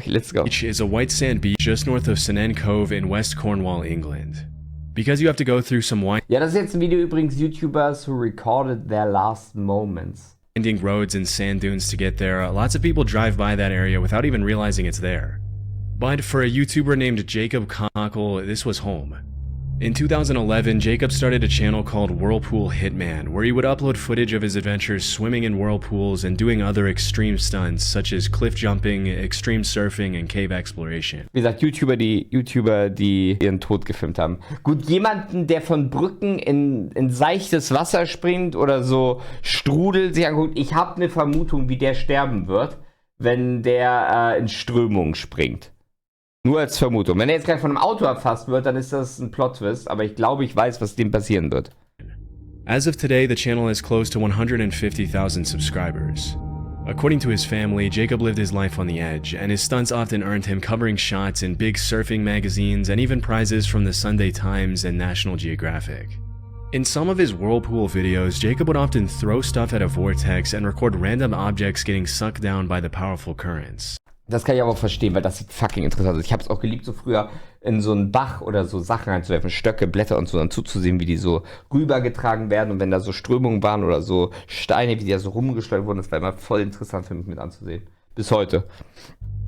Okay, let's go. Beach is a white sand beach just north of Shannon Cove in West Cornwall, England. Because you have to go through some Ja, das ist jetzt ein Video übrigens YouTubers who recorded their last moments. winding roads and sand dunes to get there, lots of people drive by that area without even realizing it's there. But for a YouTuber named Jacob Cockle, this was home. In 2011, Jacob started a channel called Whirlpool Hitman, where he would upload footage of his adventures swimming in whirlpools and doing other extreme stunts, such as cliff jumping, extreme surfing, and cave exploration. Wie gesagt, YouTuber, die ihren Tod gefilmt haben. Gut, jemanden, der von Brücken in seichtes Wasser springt oder so Strudel sich anguckt, ich habe eine Vermutung, wie der sterben wird, wenn der in Strömung springt. Nur als Vermutung. Wenn er jetzt gleich von einem Auto erfasst wird, dann ist das ein Plot-Twist, aber ich glaube, ich weiß, was dem passieren wird. As of today, the channel is close to 150,000 subscribers. According to his family, Jacob lived his life on the edge, and his stunts often earned him covering shots in big surfing magazines and even prizes from the Sunday Times and National Geographic. In some of his whirlpool videos, Jacob would often throw stuff at a vortex and record random objects getting sucked down by the powerful currents. Das kann ich aber auch verstehen, weil das sieht fucking interessant aus. Ich habe es auch geliebt, so früher in so einen Bach oder so Sachen reinzuwerfen, Stöcke, Blätter und so, dann zuzusehen, wie die so rübergetragen werden und wenn da so Strömungen waren oder so Steine, wie die da so rumgeschleudert wurden, das war immer voll interessant für mich mit anzusehen. Bis heute.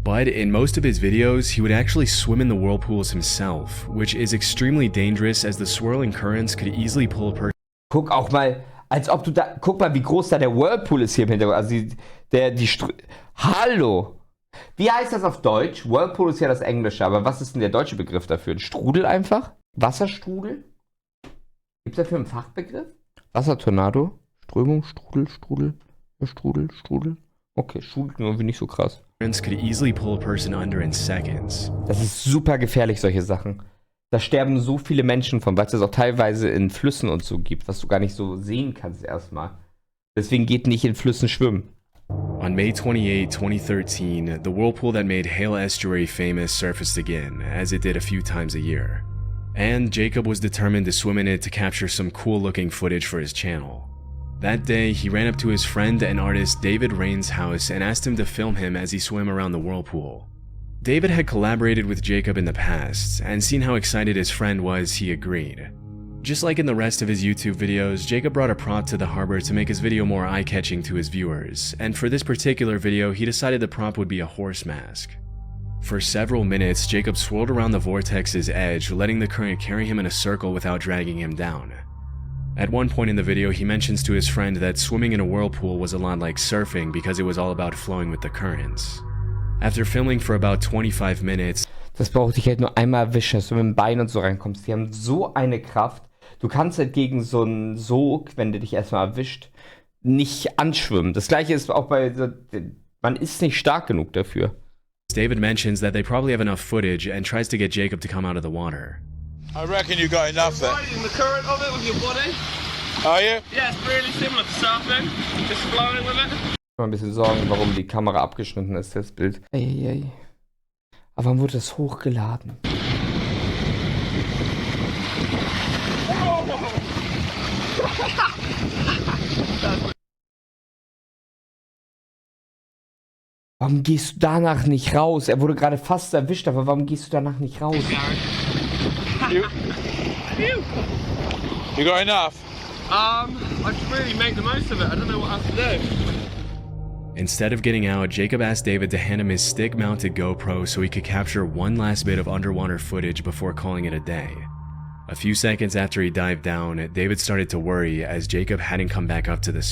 But in most of his videos, he would actually swim in the whirlpools himself, which is extremely dangerous as the swirling currents could easily pull a person. Guck auch mal, als ob du da, guck mal, wie groß da der Whirlpool ist hier im Hintergrund. Also Hallo! Wie heißt das auf Deutsch? Whirlpool ist ja das Englische, aber was ist denn der deutsche Begriff dafür? Ein Strudel einfach? Wasserstrudel? Gibt es dafür einen Fachbegriff? Wassertornado? Strömung, Strudel? Okay, Strudel irgendwie nicht so krass. Could easily pull a person under in seconds. Das ist super gefährlich, solche Sachen. Da sterben so viele Menschen von, weil es das auch teilweise in Flüssen und so gibt, was du gar nicht so sehen kannst erstmal. Deswegen geht nicht in Flüssen schwimmen. On May 28, 2013, the whirlpool that made Hale Estuary famous surfaced again, as it did a few times a year. And Jacob was determined to swim in it to capture some cool-looking footage for his channel. That day, he ran up to his friend and artist David Rain's house and asked him to film him as he swam around the whirlpool. David had collaborated with Jacob in the past, and seeing how excited his friend was, he agreed. Just like in the rest of his YouTube videos, Jacob brought a prop to the harbor to make his video more eye-catching to his viewers, and for this particular video, he decided the prop would be a horse mask. For several minutes, Jacob swirled around the vortex's edge, letting the current carry him in a circle without dragging him down. At one point in the video, he mentions to his friend that swimming in a whirlpool was a lot like surfing because it was all about flowing with the currents. After filming for about 25 minutes, das braucht dich halt nur einmal erwischen, dass du mit dem Bein und so reinkommst. Die haben so eine Kraft. Du kannst halt gegen so einen Sog, wenn der dich erstmal erwischt, nicht anschwimmen. Das gleiche ist auch bei, man ist nicht stark genug dafür. David mentions that they probably have enough footage and tries to get Jacob to come out of the water. I reckon you got enough there. Riding the current of it with your body. Are you? Yeah, it's really similar to surfing. Just flowing with it. Ich habe ein bisschen Sorgen, warum die Kamera abgeschnitten ist, das Bild. Ey. Aber wann wurde das hochgeladen? Warum gehst du danach nicht raus? Er wurde gerade fast erwischt, aber warum gehst du danach nicht raus? You got enough? I should really make the most of it. I don't know what else to do. Instead of getting out, Jacob asked David to hand him his stick-mounted GoPro so he could capture one last bit of underwater footage before calling it a day. A few seconds after he dived down, David started to worry as Jacob hadn't come back up to the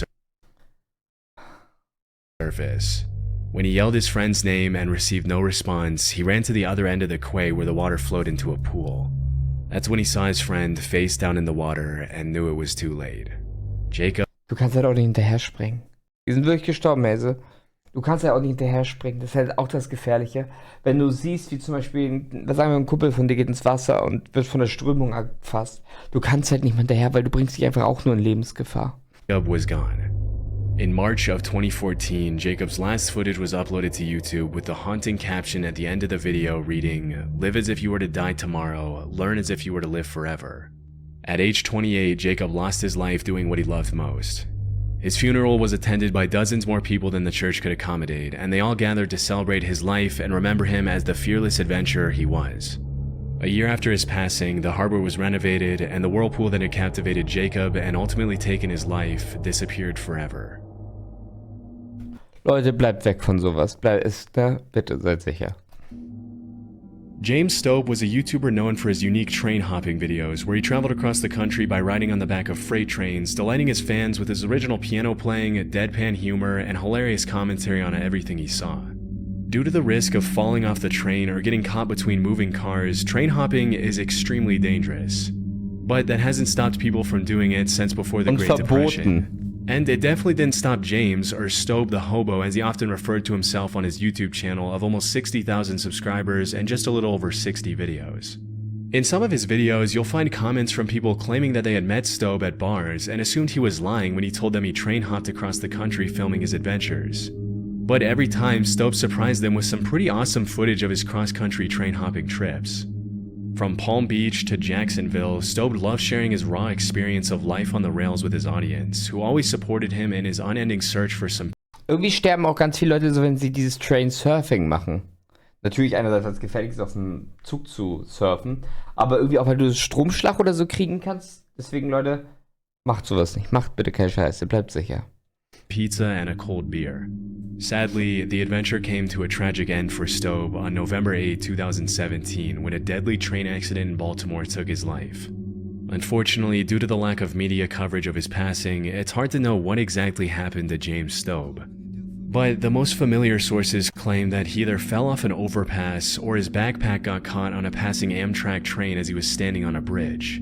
surface. When he yelled his friend's name and received no response, he ran to the other end of the quay where the water flowed into a pool. That's when he saw his friend face down in the water and knew it was too late. Jacob... Du kannst halt auch nicht hinterher springen. Die sind wirklich gestorben, Hase. Du kannst ja auch nicht hinterher springen. Das ist halt auch das Gefährliche. Wenn du siehst, wie zum Beispiel, was sagen wir, ein Kumpel von dir geht ins Wasser und wird von der Strömung erfasst. Du kannst halt nicht mehr hinterher, weil du bringst dich einfach auch nur in Lebensgefahr. Jacob was gone. In March of 2014, Jacob's last footage was uploaded to YouTube with the haunting caption at the end of the video reading, "Live as if you were to die tomorrow, learn as if you were to live forever." At age 28, Jacob lost his life doing what he loved most. His funeral was attended by dozens more people than the church could accommodate, and they all gathered to celebrate his life and remember him as the fearless adventurer he was. A year after his passing, the harbor was renovated, and the whirlpool that had captivated Jacob and ultimately taken his life disappeared forever. Leute, bleibt weg von sowas. Bitte seid sicher. James Stobe was a YouTuber known for his unique train hopping videos, where he traveled across the country by riding on the back of freight trains, delighting his fans with his original piano playing, deadpan humor, and hilarious commentary on everything he saw. Due to the risk of falling off the train or getting caught between moving cars, train hopping is extremely dangerous. But that hasn't stopped people from doing it since before the Great Depression. And it definitely didn't stop James, or Stobe the Hobo as he often referred to himself on his YouTube channel of almost 60,000 subscribers and just a little over 60 videos. In some of his videos, you'll find comments from people claiming that they had met Stobe at bars and assumed he was lying when he told them he train hopped across the country filming his adventures. But every time, Stobe surprised them with some pretty awesome footage of his cross-country train hopping trips. From Palm Beach to Jacksonville, Stobe loved sharing his raw experience of life on the rails with his audience, who always supported him in his unending search for some. Irgendwie sterben auch ganz viele Leute so, wenn sie dieses Train Surfing machen. Natürlich einerseits als gefährlich ist, auf dem Zug zu surfen, aber irgendwie auch, weil du Stromschlag oder so kriegen kannst. Deswegen, Leute, macht sowas nicht. Macht bitte keine Scheiße, bleibt sicher. Pizza and a cold beer. Sadly, the adventure came to a tragic end for Stobe on November 8, 2017, when a deadly train accident in Baltimore took his life. Unfortunately, due to the lack of media coverage of his passing, it's hard to know what exactly happened to James Stobe. But the most familiar sources claim that he either fell off an overpass or his backpack got caught on a passing Amtrak train as he was standing on a bridge.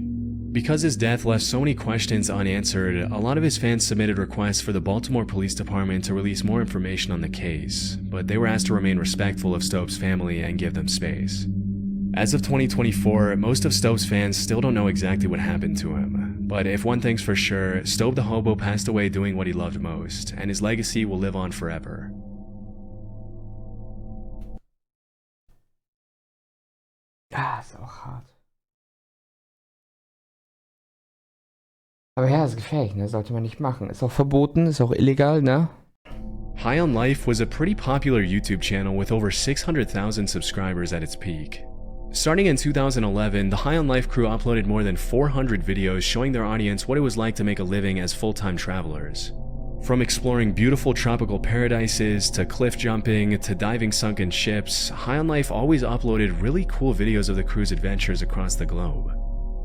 Because his death left so many questions unanswered, a lot of his fans submitted requests for the Baltimore Police Department to release more information on the case, but they were asked to remain respectful of Stobe's family and give them space. As of 2024, most of Stobe's fans still don't know exactly what happened to him, but if one thing's for sure, Stobe the Hobo passed away doing what he loved most, and his legacy will live on forever. Ah, ist auch hart. Aber ja, ist gefährlich, ne? Sollte man nicht machen. Ist auch verboten, ist auch illegal, ne? High on Life was a pretty popular YouTube channel with over 600,000 subscribers at its peak. Starting in 2011, the High on Life crew uploaded more than 400 videos showing their audience what it was like to make a living as full-time travelers. From exploring beautiful tropical paradises, to cliff jumping, to diving sunken ships, High on Life always uploaded really cool videos of the crew's adventures across the globe.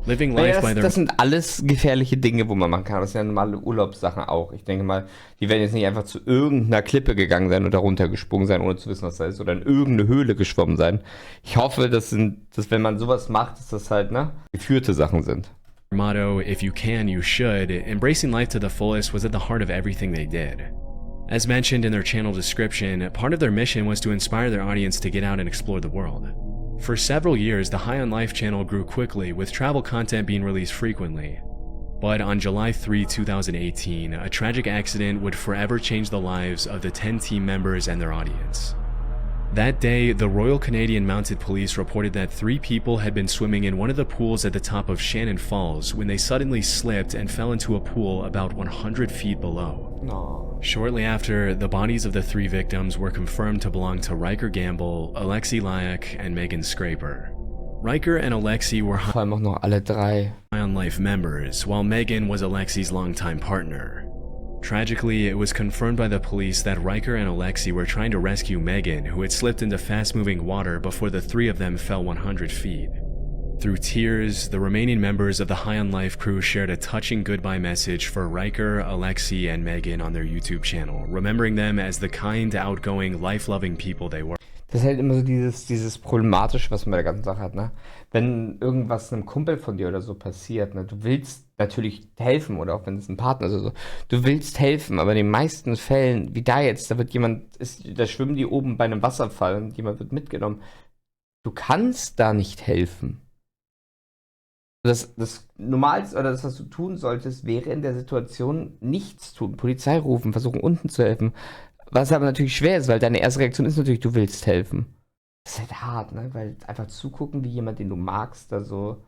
Living life by their... Das sind alles gefährliche Dinge, wo man machen kann. Das sind ja normale Urlaubssachen auch. Ich denke mal, die werden jetzt nicht einfach zu irgendeiner Klippe gegangen sein oder runtergesprungen sein, ohne zu wissen, was da ist, oder in irgendeine Höhle geschwommen sein. Ich hoffe, dass wenn man sowas macht, dass das halt, ne, geführte Sachen sind. Motto, if you can, you should, embracing life to the fullest was at the heart of everything they did. As mentioned in their channel description, part of their mission was to inspire their audience to get out and explore the world. For several years, the High on Life channel grew quickly, with travel content being released frequently. But on July 3, 2018, a tragic accident would forever change the lives of the 10 team members and their audience. That day, the Royal Canadian Mounted Police reported that 3 people had been swimming in one of the pools at the top of Shannon Falls when they suddenly slipped and fell into a pool about 100 feet below. No. Shortly after, the bodies of the 3 victims were confirmed to belong to Riker Gamble, Alexi Lyak, and Megan Scraper. Riker and Alexi were Vor allem auch noch alle 3. High on Life members, while Megan was Alexi's longtime partner. Tragically, it was confirmed by the police that Riker and Alexi were trying to rescue Megan, who had slipped into fast-moving water before the 3 of them fell 100 feet. Through tears, the remaining members of the High on Life crew shared a touching goodbye message for Riker, Alexi, and Megan on their YouTube channel, remembering them as the kind, outgoing, life-loving people they were. Das ist halt immer so dieses Problematische, was man bei der ganzen Sache hat, ne? Wenn irgendwas einem Kumpel von dir oder so passiert, ne? Du willst natürlich helfen, oder auch wenn es ein Partner ist oder so. Du willst helfen, aber in den meisten Fällen, wie da jetzt, da schwimmen die oben bei einem Wasserfall und jemand wird mitgenommen. Du kannst da nicht helfen. Das Normalste oder das, was du tun solltest, wäre in der Situation nichts tun. Polizei rufen, versuchen unten zu helfen. Was aber natürlich schwer ist, weil deine erste Reaktion ist natürlich, du willst helfen. Das ist halt hart, ne? Weil einfach zugucken, wie jemand, den du magst, da so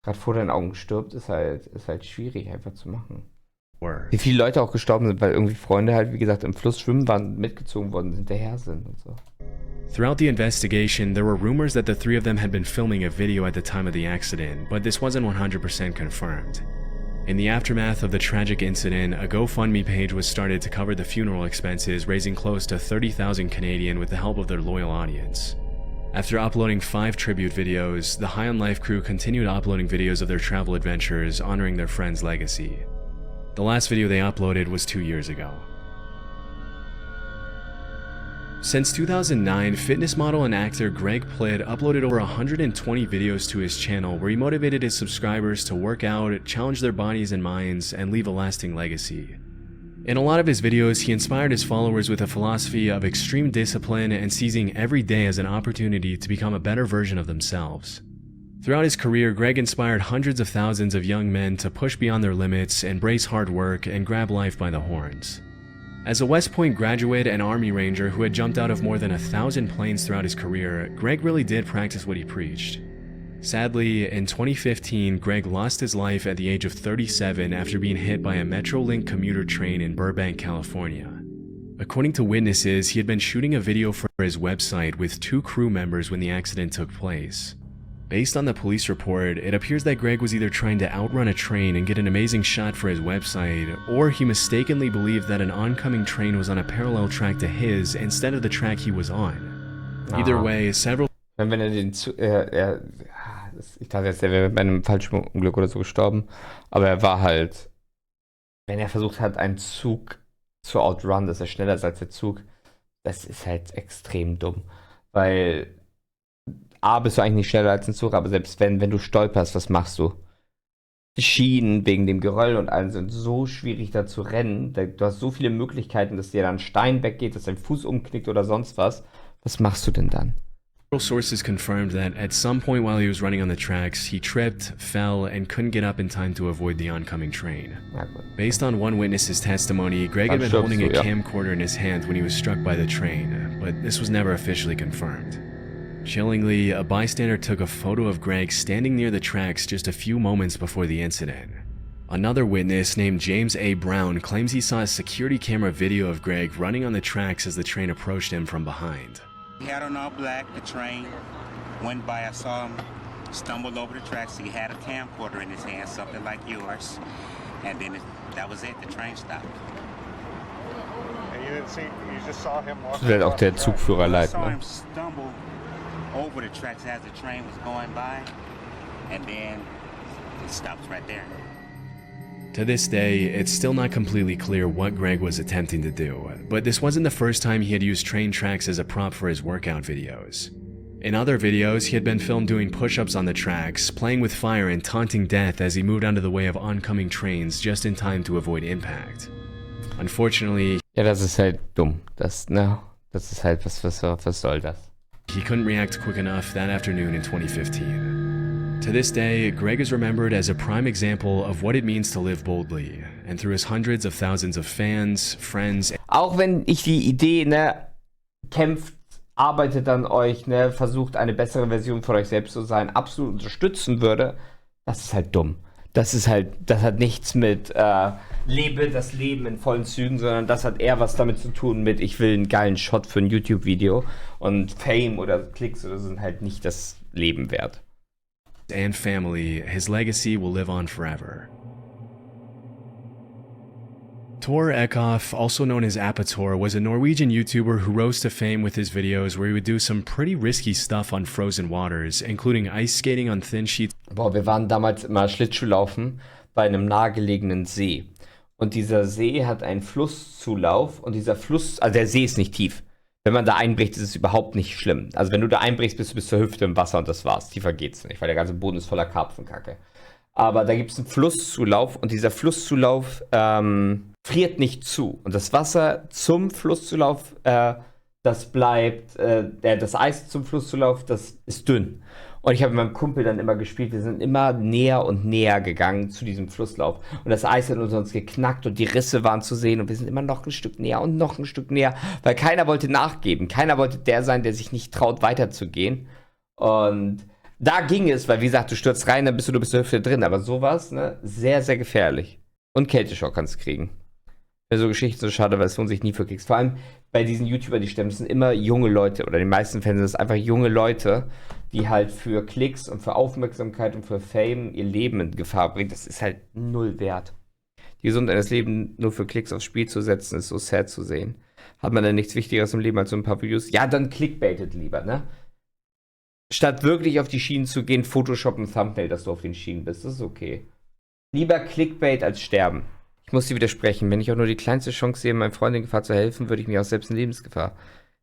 gerade vor deinen Augen stirbt, ist halt schwierig einfach zu machen. were. Wie viele Leute auch gestorben sind, weil irgendwie Freunde halt, wie gesagt, im Fluss schwimmen waren, mitgezogen worden, hinterher sind und so. Throughout the investigation, there were rumors that the three of them had been filming a video at the time of the accident, but this wasn't 100% confirmed. In the aftermath of the tragic incident, a GoFundMe page was started to cover the funeral expenses, raising close to 30,000 Canadian with the help of their loyal audience. After uploading 5 tribute videos, the High on Life crew continued uploading videos of their travel adventures, honoring their friend's legacy. The last video they uploaded was 2 years ago. Since 2009, fitness model and actor Greg Plitt uploaded over 120 videos to his channel where he motivated his subscribers to work out, challenge their bodies and minds, and leave a lasting legacy. In a lot of his videos, he inspired his followers with a philosophy of extreme discipline and seizing every day as an opportunity to become a better version of themselves. Throughout his career, Greg inspired hundreds of thousands of young men to push beyond their limits, embrace hard work, and grab life by the horns. As a West Point graduate and Army Ranger who had jumped out of more than 1,000 planes throughout his career, Greg really did practice what he preached. Sadly, in 2015, Greg lost his life at the age of 37 after being hit by a Metrolink commuter train in Burbank, California. According to witnesses, he had been shooting a video for his website with 2 crew members when the accident took place. Based on the police report, it appears that Greg was either trying to outrun a train and get an amazing shot for his website, or he mistakenly believed that an oncoming train was on a parallel track to his instead of the track he was on. Either way, several... Wenn er den ich dachte jetzt, er wäre bei einem Fallschirmunglück oder so gestorben, aber er war halt, wenn er versucht hat, einen Zug zu outrun, dass er schneller ist als der Zug, das ist halt extrem dumm, weil A, bist du eigentlich nicht schneller als ein Zug, aber selbst wenn du stolperst, was machst du? Die Schienen wegen dem Geröll und allem sind so schwierig da zu rennen. Du hast so viele Möglichkeiten, dass dir dann ein Stein weggeht, dass dein Fuß umknickt oder sonst was. Was machst du denn dann? Sources confirmed that at some point while he was running on the tracks, he tripped, fell, and couldn't get up in time to avoid the oncoming train. Based on one witness's testimony, Greg had been holding a camcorder in his hand when he was struck by the train, but this was never officially confirmed. Chillingly, a bystander took a photo of Greg standing near the tracks just a few moments before the incident. Another witness named James A. Brown claims he saw a security camera video of Greg running on the tracks as the train approached him from behind. He had on all black, the train went by, I saw him stumble over the tracks, he had a camcorder in his hand, something like yours, and then that was it, the train stopped. And you didn't see, you just saw him walking. Das wird auch der Zugführer leid, ne? Over the tracks as the train was going by, and then it stops right there. To this day, it's still not completely clear what Greg was attempting to do, but this wasn't the first time he had used train tracks as a prop for his workout videos. In other videos, he had been filmed doing push-ups on the tracks, playing with fire and taunting death as he moved out of the way of oncoming trains just in time to avoid impact. Unfortunately, ja, das ist halt dumm. Das ist halt, was soll das? He couldn't react quick enough that afternoon in 2015. To this day, Greg is remembered as a prime example of what it means to live boldly, and through his hundreds of thousands of fans, friends... Auch wenn ich die Idee, kämpft, arbeitet an euch, versucht eine bessere Version von euch selbst zu sein, absolut unterstützen würde, das ist halt dumm. Das hat nichts mit lebe das Leben in vollen Zügen, sondern das hat eher was damit zu tun mit, ich will einen geilen Shot für ein YouTube-Video und Fame oder Klicks oder so sind halt nicht das Leben wert. And family, his legacy will live on forever. Tor Eckhoff, also known as Apetor, was a Norwegian YouTuber who rose to fame with his videos where he would do some pretty risky stuff on frozen waters, including ice skating on thin sheets. Boah, wir waren damals immer Schlittschuhlaufen bei einem nahegelegenen See. Und dieser See hat einen Flusszulauf und dieser Fluss, also der See ist nicht tief. Wenn man da einbricht, ist es überhaupt nicht schlimm. Also wenn du da einbrichst, bist du bis zur Hüfte im Wasser und das war's. Tiefer geht's nicht, weil der ganze Boden ist voller Karpfenkacke. Aber da gibt es einen Flusszulauf und dieser Flusszulauf friert nicht zu. Und das Wasser zum Flusszulauf, das bleibt, das Eis zum Flusszulauf, das ist dünn. Und ich habe mit meinem Kumpel dann immer gespielt, wir sind immer näher und näher gegangen zu diesem Flusslauf. Und das Eis hat unter uns geknackt und die Risse waren zu sehen und wir sind immer noch ein Stück näher und noch ein Stück näher, weil keiner wollte nachgeben. Keiner wollte der sein, der sich nicht traut, weiterzugehen. Und da ging es, weil wie gesagt, du stürzt rein, dann bist du bis zur Hüfte drin. Aber sowas, sehr, sehr gefährlich. Und Kälteschock kannst du kriegen. So Geschichten so schade, weil es lohnt sich nie für Klicks. Vor allem bei diesen YouTubern, die stimmen, das sind immer junge Leute. Oder in den meisten Fällen sind es einfach junge Leute, die halt für Klicks und für Aufmerksamkeit und für Fame ihr Leben in Gefahr bringen. Das ist halt null wert. Die Gesundheit des Lebens nur für Klicks aufs Spiel zu setzen, ist so sad zu sehen. Hat man denn nichts Wichtigeres im Leben als so ein paar Videos? Ja, dann clickbaitet lieber, ne? Statt wirklich auf die Schienen zu gehen, Photoshop ein Thumbnail, dass du auf den Schienen bist. Das ist okay. Lieber Clickbait als sterben. Ich muss dir widersprechen. Wenn ich auch nur die kleinste Chance sehe, meinem Freund in Gefahr zu helfen, würde ich mich auch selbst in Lebensgefahr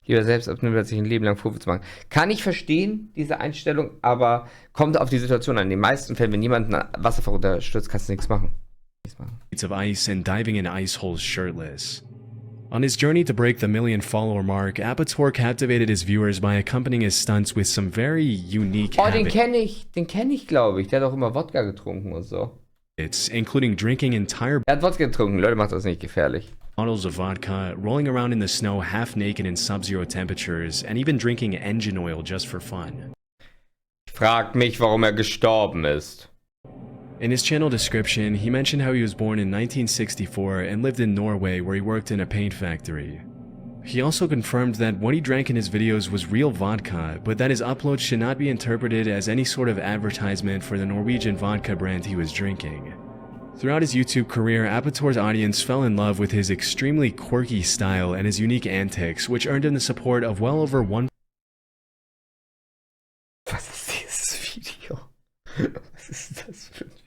lieber selbst abnehmen, als sich ein Leben lang Vorwürfe zu machen. Kann ich verstehen, diese Einstellung, aber kommt auf die Situation an. In den meisten Fällen, wenn jemand ein Wasserfall runterstürzt, kannst du nichts machen. Of ice and diving in ice holes shirtless. On his journey to break the 1 million follower mark, Apetor captivated his viewers by accompanying his stunts with some very unique Oh, den kenne ich, glaube ich. Der hat auch immer Wodka getrunken und so. Including drinking entire Er hat Wodka getrunken, Leute, macht das nicht gefährlich. bottles of vodka, rolling around in the snow half naked in sub-zero temperatures, and even drinking engine oil just for fun. Ich frag mich, warum er gestorben ist. In his channel description, he mentioned how he was born in 1964 and lived in Norway where he worked in a paint factory. He also confirmed that what he drank in his videos was real vodka, but that his uploads should not be interpreted as any sort of advertisement for the Norwegian vodka brand he was drinking. Throughout his YouTube career, Apetor's audience fell in love with his extremely quirky style and his unique antics, which earned him the support of well over 1. Was ist dieses Video? Was ist das für ein Video?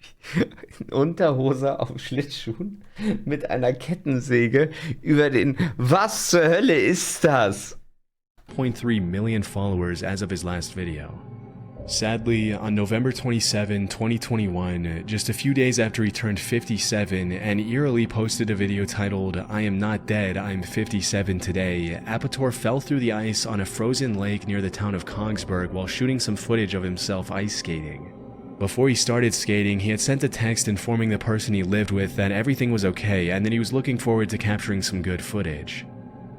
In Unterhose auf Schlittschuhen mit einer Kettensäge über den... Was zur Hölle ist das? 1.3 million followers as of his last video. Sadly, on November 27, 2021, just a few days after he turned 57 and eerily posted a video titled, "I am not dead, I'm 57 today," Apetor fell through the ice on a frozen lake near the town of Kongsberg while shooting some footage of himself ice skating. Before he started skating, he had sent a text informing the person he lived with that everything was okay and that he was looking forward to capturing some good footage.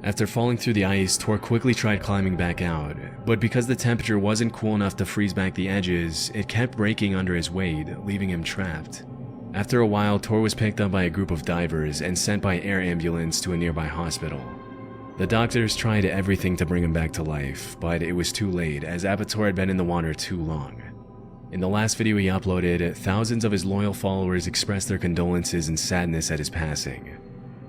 After falling through the ice, Tor quickly tried climbing back out, but because the temperature wasn't cool enough to freeze back the edges, it kept breaking under his weight, leaving him trapped. After a while, Tor was picked up by a group of divers and sent by air ambulance to a nearby hospital. The doctors tried everything to bring him back to life, but it was too late as Apetor had been in the water too long. In the last video he uploaded, thousands of his loyal followers expressed their condolences and sadness at his passing.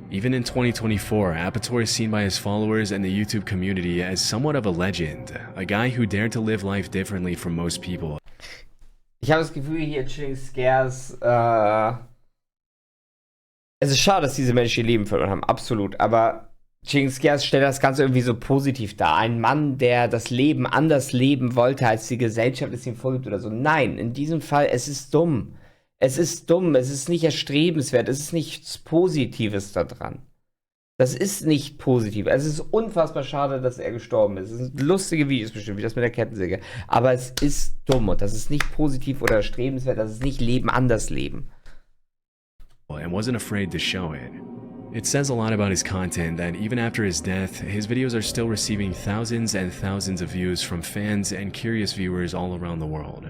Even in 2024, Apetor is seen by his followers and the YouTube community as somewhat of a legend, a guy who dared to live life differently from most people. Ich habe das Gefühl, hier Chilling Scares, es ist schade, dass diese Menschen ihr Leben verloren haben, absolut, aber Chilling Scares stellt das Ganze irgendwie so positiv dar. Ein Mann, der das Leben anders leben wollte, als die Gesellschaft es ihm vorgibt oder so. Nein, in diesem Fall, es ist dumm. Es ist dumm, es ist nicht erstrebenswert, es ist nichts Positives daran. Das ist nicht positiv. Es ist unfassbar schade, dass er gestorben ist. Es sind lustige Videos bestimmt, wie das mit der Kettensäge. Aber es ist dumm und das ist nicht positiv oder erstrebenswert, das ist nicht Leben anders leben. And wasn't afraid to show it. It says a lot about his content that even after his death, his videos are still receiving thousands and thousands of views from fans and curious viewers all around the world.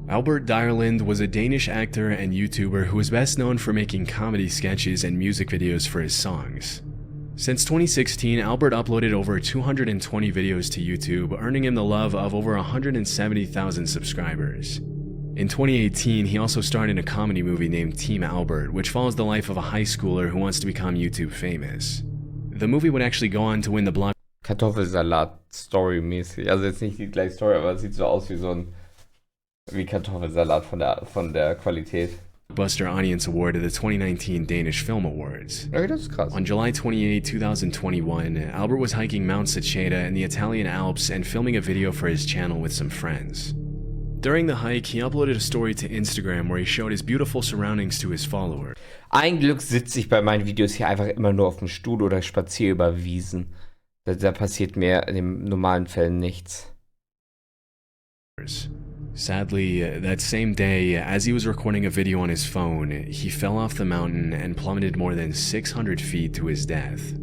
Albert Dyrlund was a Danish actor and YouTuber who is best known for making comedy sketches and music videos for his songs. Since 2016, Albert uploaded over 220 videos to YouTube, earning him the love of over 170,000 subscribers. In 2018, he also starred in a comedy movie named Team Albert, which follows the life of a high schooler who wants to become YouTube famous. The movie would actually go on to win the Kartoffelsalat-Story-mäßig. Also jetzt nicht die gleiche Story, aber es sieht so aus wie so ein Kartoffelsalat von der Qualität. Blockbuster Audience Award at the 2019 Danish Film Awards. Okay, das ist krass. On July 28, 2021, Albert was hiking Mount Seceda in the Italian Alps and filming a video for his channel with some friends. During the hike, he uploaded a story to Instagram where he showed his beautiful surroundings to his followers. Ein Glück sitze ich bei meinen Videos hier einfach immer nur auf dem Stuhl oder spaziere über Wiesen. Da passiert mir in den normalen Fällen nichts. Sadly, that same day, as he was recording a video on his phone, he fell off the mountain and plummeted more than 600 feet to his death.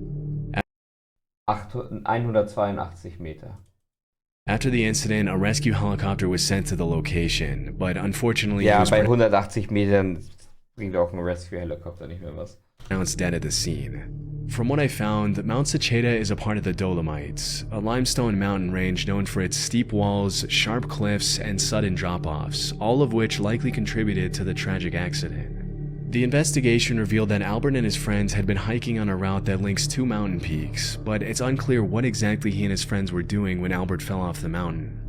182 Meter. After the incident, a rescue helicopter was sent to the location, but unfortunately, he Ja, was bei 180 Metern bringt auch ein Rescue-Helikopter nicht mehr was. pronounced dead at the scene. From what I found, Mount Sacheta is a part of the Dolomites, a limestone mountain range known for its steep walls, sharp cliffs, and sudden drop-offs, all of which likely contributed to the tragic accident. The investigation revealed that Albert and his friends had been hiking on a route that links two mountain peaks, but it's unclear what exactly he and his friends were doing when Albert fell off the mountain.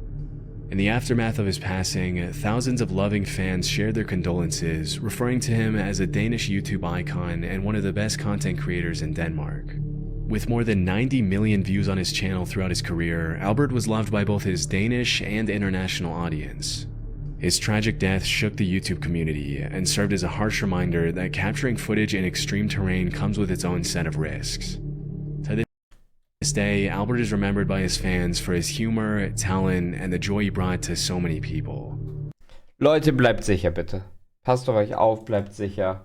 In the aftermath of his passing, thousands of loving fans shared their condolences, referring to him as a Danish YouTube icon and one of the best content creators in Denmark. With more than 90 million views on his channel throughout his career, Albert was loved by both his Danish and international audience. His tragic death shook the YouTube community and served as a harsh reminder that capturing footage in extreme terrain comes with its own set of risks. To this day, Albert is remembered by his fans for his humor, talent, and the joy he brought to so many people. Leute, bleibt sicher bitte. Passt auf euch auf, bleibt sicher.